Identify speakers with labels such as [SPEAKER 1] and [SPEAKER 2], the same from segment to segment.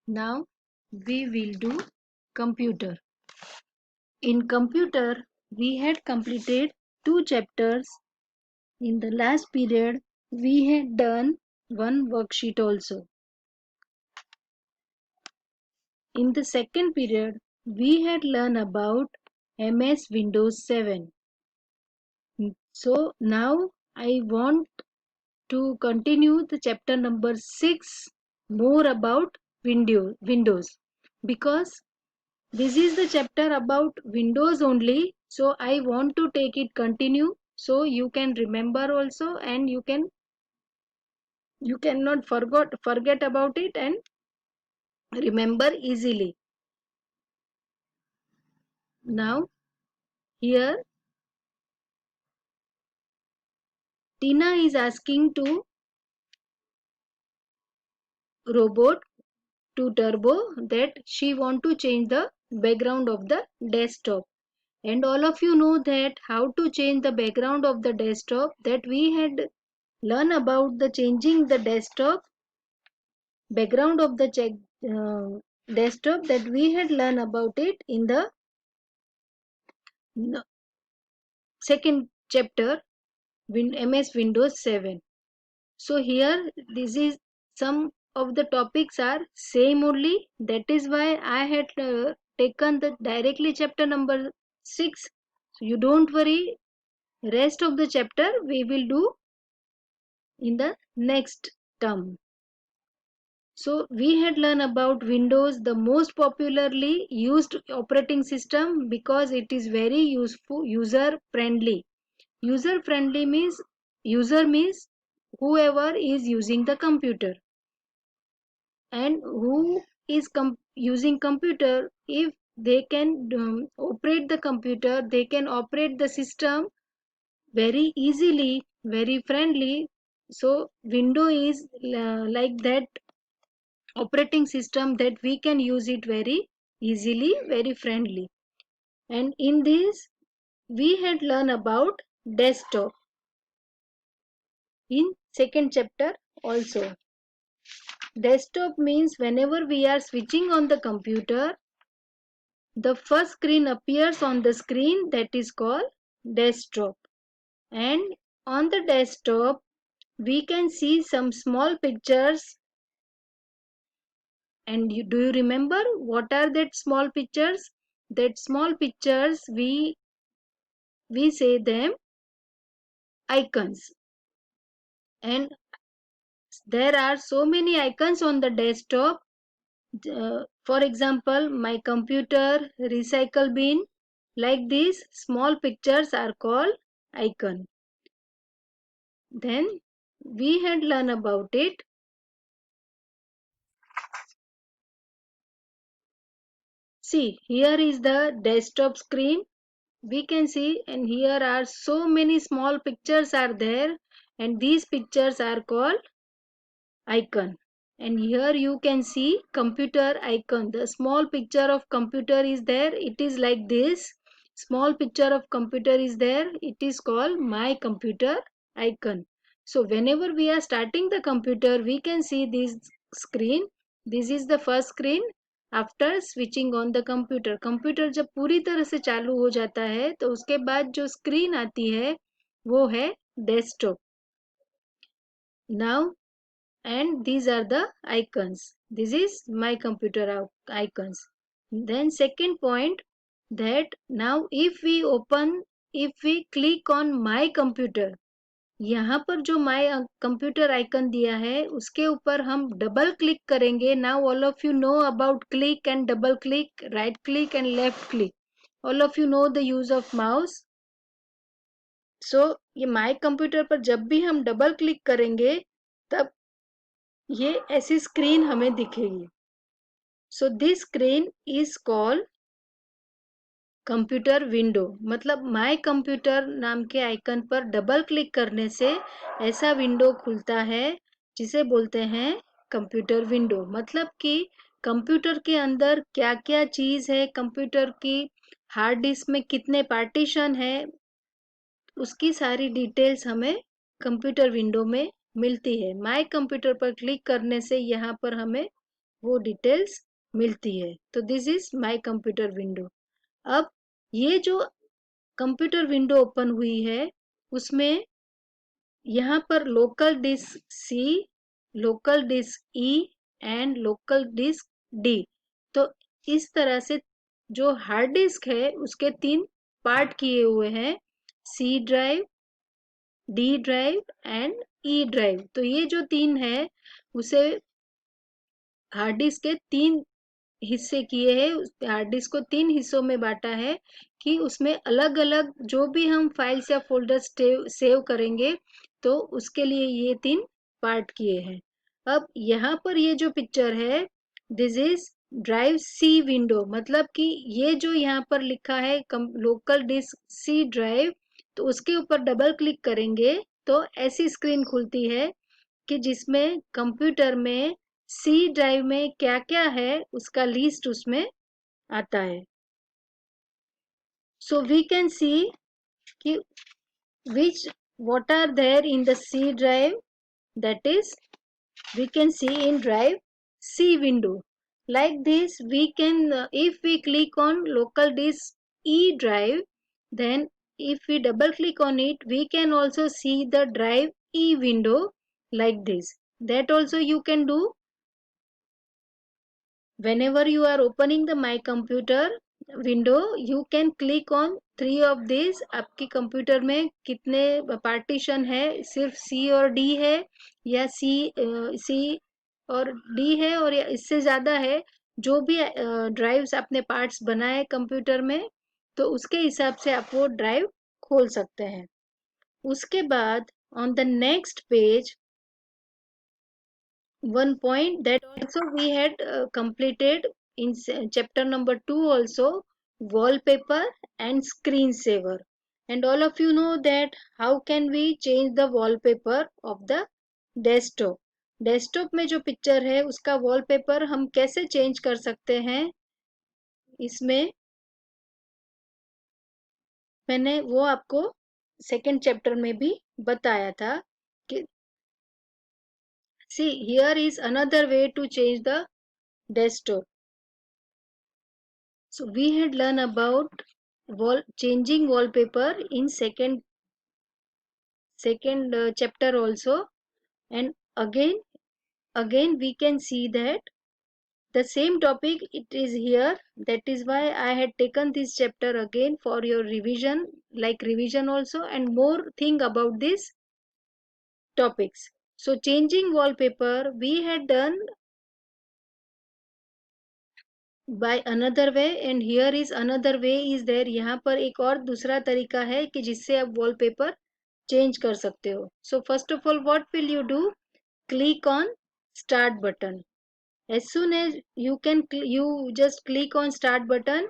[SPEAKER 1] Now we will do computer. In computer, we had completed 2 chapters. In the last period, we had done one worksheet also. In the second period, we had learned about MS Windows 7. So now I want to continue the chapter number 6 more about Windows, because this is the chapter about Windows only. So I want to take it continue so you can remember also, and you cannot forget about it and remember easily. Now here Tina is asking to robot to Turbo that she want to change the background of the desktop. And all of you know that how to change the background of the desktop, that we had learn about the changing the desktop background of the desktop, that we had learned about it in the second chapter MS Windows 7. So here this is some of the topics are same only, that is why I had taken the directly chapter number 6. So you don't worry, rest of the chapter we will do in the next term. So we had learned about Windows, the most popularly used operating system, because it is very useful, user friendly. User friendly means whoever is using the computer, and who is using computer, if they can operate the computer, they can operate the system very easily, very friendly. So window is like that operating system, that we can use it very easily, very friendly. And in this we had learned about desktop in second chapter also. Desktop means whenever we are switching on the computer, the first screen appears on the screen, that is called desktop. And on the desktop we can see some small pictures. And do you remember what are that small pictures? That small pictures, we say them icons. And there are so many icons on the desktop. For example, my computer, recycle bin, like these small pictures are called icon. Then we had learned about it. See, here is the desktop screen. We can see, and here are so many small pictures are there, and these pictures are called icon. And here you can see computer icon. The small picture of computer is there, it is like this. Small picture of computer is there, it is called my computer icon. So whenever we are starting the computer, we can see this screen. This is the first screen after switching on the computer. Computer जब पूरी तरह से चालू हो जाता है तो उसके बाद जो स्क्रीन आती है वो है desktop. Now, and these are the icons. This is my computer icons. Then second point, that now if we click on my computer, यहाँ पर जो माय कंप्यूटर आइकन दिया है उसके ऊपर हम डबल क्लिक करेंगे. Now all of you know about click and double click, right click and left click. All of you know the use of mouse. So ये माय कंप्यूटर पर जब भी हम डबल क्लिक करेंगे तब ये ऐसी स्क्रीन हमें दिखेगी. So this screen is called computer window. मतलब माय कंप्यूटर नाम के आइकन पर डबल क्लिक करने से ऐसा विंडो खुलता है जिसे बोलते हैं कंप्यूटर विंडो. मतलब कि कंप्यूटर के अंदर क्या क्या चीज है, कंप्यूटर की हार्ड डिस्क में कितने पार्टीशन है, उसकी सारी डिटेल्स हमें कंप्यूटर विंडो में मिलती है. माय कंप्यूटर पर क्लिक करने से यहाँ पर हमें वो डिटेल्स मिलती है। तो this is my computer window. अब ये जो कंप्यूटर विंडो ओपन हुई है उसमें यहाँ पर local disk C, local disk E and local disk D. तो इस तरह से जो हार्ड डिस्क है उसके 3 पार्ट किए हुए हैं, C drive, D drive and E drive. तो ये जो 3 है उसे हार्ड डिस्क के 3 हिस्से किए हैं। हार्ड डिस्क को 3 हिस्सों में बांटा है कि उसमें अलग अलग जो भी हम फाइल्स या फोल्डर्स सेव करेंगे तो उसके लिए ये 3 पार्ट किए हैं। अब यहाँ पर ये जो पिक्चर है this is drive C window, मतलब कि ये जो यहाँ पर लिखा है लोकल डिस्क सी ड्राइव, तो उसके ऊपर डबल क्लिक करेंगे तो ऐसी स्क्रीन खुलती है कि जिसमें कंप्यूटर में सी ड्राइव में क्या क्या है उसका लिस्ट उसमें आता है। सो वी कैन सी कि which what are there in the C drive, that is we can see in drive C window. Like this we can if we click on local disk E drive, then if we double click on it we can also see the drive E window like this. That also you can do whenever you are opening the my computer window. You can click on 3 of these. आपके computer में कितने partition है, सिर्फ सी और D है या सी और D है और या इससे ज़्यादा है, जो भी ड्राइव्स आपने पार्ट्स बनाए कंप्यूटर में तो उसके हिसाब से आप वो ड्राइव खोल सकते हैं। उसके बाद on the next page one point that also we had completed in chapter number 2 also, wallpaper and screensaver. And all of you know that how can we change the wallpaper of the desktop. Desktop में जो picture है उसका wallpaper हम कैसे change कर सकते हैं, इसमें मैंने वो आपको सेकेंड चैप्टर में भी बताया था कि see here is another way to change the desktop. So we had learned about changing wallpaper in second chapter also, and again we can see that the same topic it is here. That is why I had taken this chapter again for your revision, like revision also, and more thing about these topics. So changing wallpaper we had done by another way, and here is another way is there. यहाँ पर एक और दूसरा तरीका है कि जिससे आप wallpaper change कर सकते हो. So first of all what will you do? Click on start button. As soon as you just click on start button,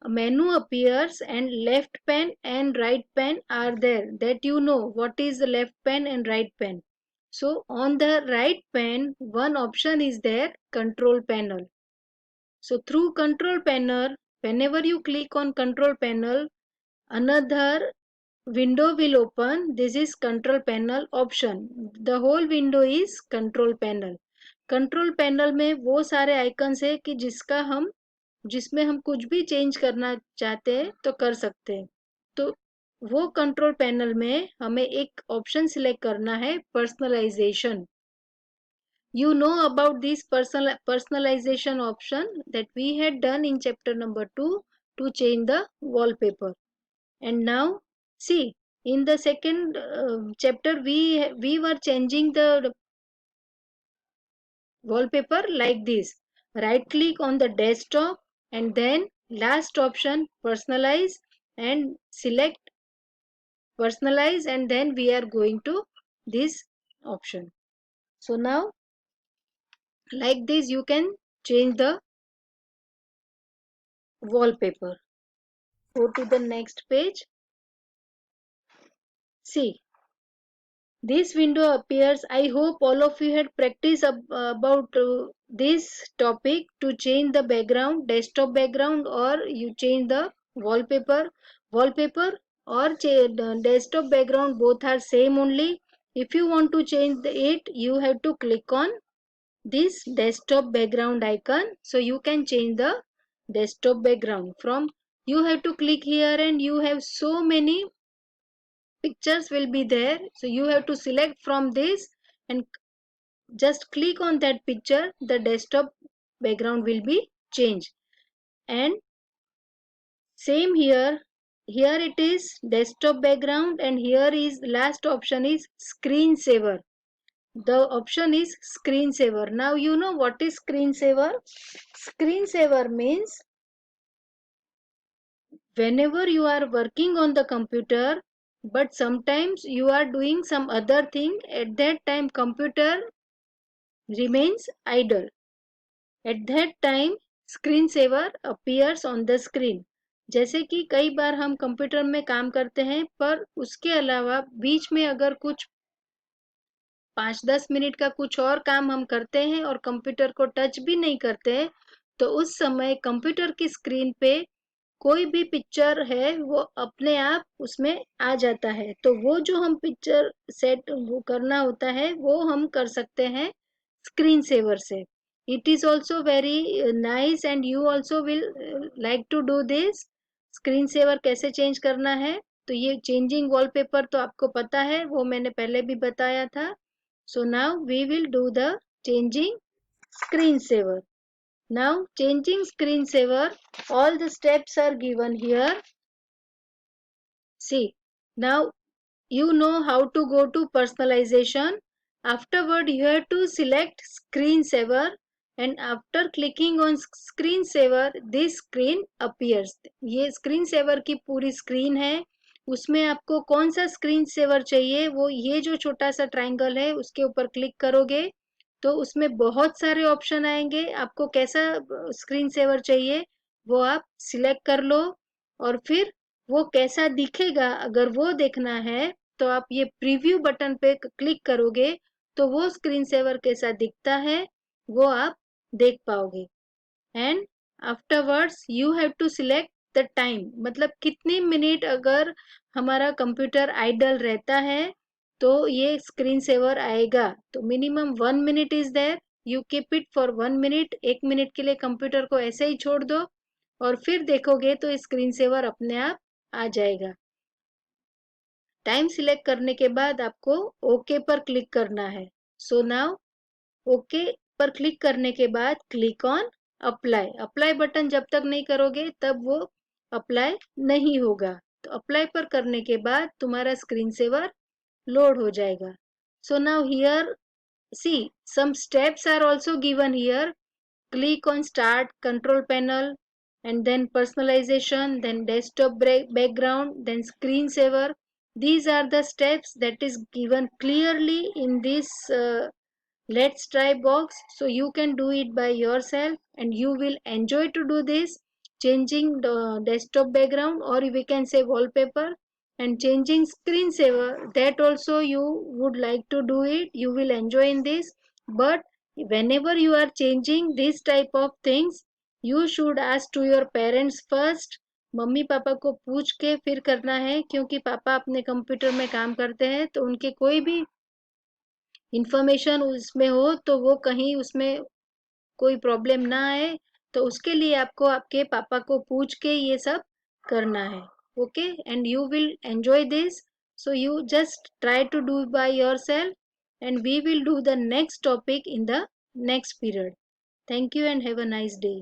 [SPEAKER 1] a menu appears and left pen and right pen are there. That you know what is the left pen and right pen. So on the right pen one option is there, control panel. So through control panel, whenever you click on control panel, another window will open. This is control panel option. The whole window is control panel. Control panel में वो सारे icons है कि जिसमें हम कुछ भी change करना चाहते हैं तो कर सकते हैं। तो वो कंट्रोल पैनल में हमें एक ऑप्शन सिलेक्ट करना है, personalisation. You know about this personalization option that we had done in chapter number 2 to change the wallpaper. And now see in the second chapter we were changing the wallpaper like this. Right click on the desktop and then last option personalize and select personalize, and then we are going to this option. So now like this you can change the wallpaper. Go to the next page. See, this window appears. I hope all of you had practiced about this topic to change the background, desktop background, or you change the wallpaper or the desktop background. Both are same only. If you want to change it, you have to click on this desktop background icon. So you can change the desktop background from, you have to click here and you have so many pictures will be there. So you have to select from this and just click on that picture, the desktop background will be changed. And same here, here it is desktop background, and here is last option is screensaver. The option is screensaver. Now you know what is screensaver. Screensaver means whenever you are working on the computer, but sometimes you are doing some other thing, at that time computer remains idle. At that time screen saver appears on the screen. जैसे कि कई बार हम computer में काम करते हैं, पर उसके अलावा बीच में अगर कुछ 5-10 मिनट का कुछ और काम हम करते हैं और कंप्यूटर को टच भी नहीं करते हैं, तो उस समय कंप्यूटर की स्क्रीन पे कोई भी पिक्चर है वो अपने आप उसमें आ जाता है। तो वो जो हम पिक्चर सेट वो करना होता है वो हम कर सकते हैं स्क्रीन सेवर से। It is also very nice and you also will like to do this. Screen saver कैसे चेंज करना है, तो ये चेंजिंग वॉलपेपर तो आपको पता है, वो मैंने पहले भी बताया था। So now we will do the changing screensaver. Now changing screensaver, all the steps are given here. See, now you know how to go to personalization. Afterward you have to select screensaver, and after clicking on screensaver this screen appears. ये screensaver की पूरी screen है, उसमें आपको कौन सा screen saver चाहिए, वो ये जो छोटा सा ट्राइंगल है उसके ऊपर क्लिक करोगे तो उसमें बहुत सारे ऑप्शन आएंगे। आपको कैसा स्क्रीन सेवर चाहिए वो आप सिलेक्ट कर लो, और फिर वो कैसा दिखेगा अगर वो देखना है तो आप ये प्रीव्यू बटन पे क्लिक करोगे तो वो स्क्रीन सेवर कैसा दिखता है वो आप देख पाओगे। And afterwards you have to select the time, मतलब कितनी मिनट अगर हमारा कंप्यूटर आइडल रहता है तो ये स्क्रीन सेवर आएगा। तो minimum 1 minute is there, you keep it for 1 minute. 1 minute के लिए कंप्यूटर को ऐसे ही छोड़ दो और फिर देखोगे तो स्क्रीन सेवर अपने आप आ जाएगा। टाइम सिलेक्ट करने के बाद आपको ओके पर क्लिक करना है। सो नाउ ओके पर क्लिक करने के बाद click on apply. Apply button जब तक नहीं करोगे तब वो अप्लाई नहीं होगा। तो अप्लाई पर करने के बाद तुम्हारा स्क्रीन सेवर लोड हो जाएगा। So now here see some steps are also given here. Click on Start Control Panel, and then Personalization, then Desktop Background, then Screensaver. These are the steps that is given clearly in this Let's Try box. So you can do it by yourself and you will enjoy to do this. Changing the desktop background, or we can say wallpaper, and changing screensaver, that also you would like to do it, you will enjoy in this. But whenever you are changing this type of things, you should ask to your parents first। Mummy papa को पूछ के फिर करना है, क्योंकि पापा अपने computer में काम करते हैं तो उनके कोई भी इंफॉर्मेशन उसमें हो तो वो कहीं उसमें कोई प्रॉब्लम ना आए। तो उसके लिए आपको आपके पापा को पूछ के ये सब करना है। Okay, and you will enjoy this. So you just try to do by yourself, and we will do the next topic in the next period. Thank you and have a nice day.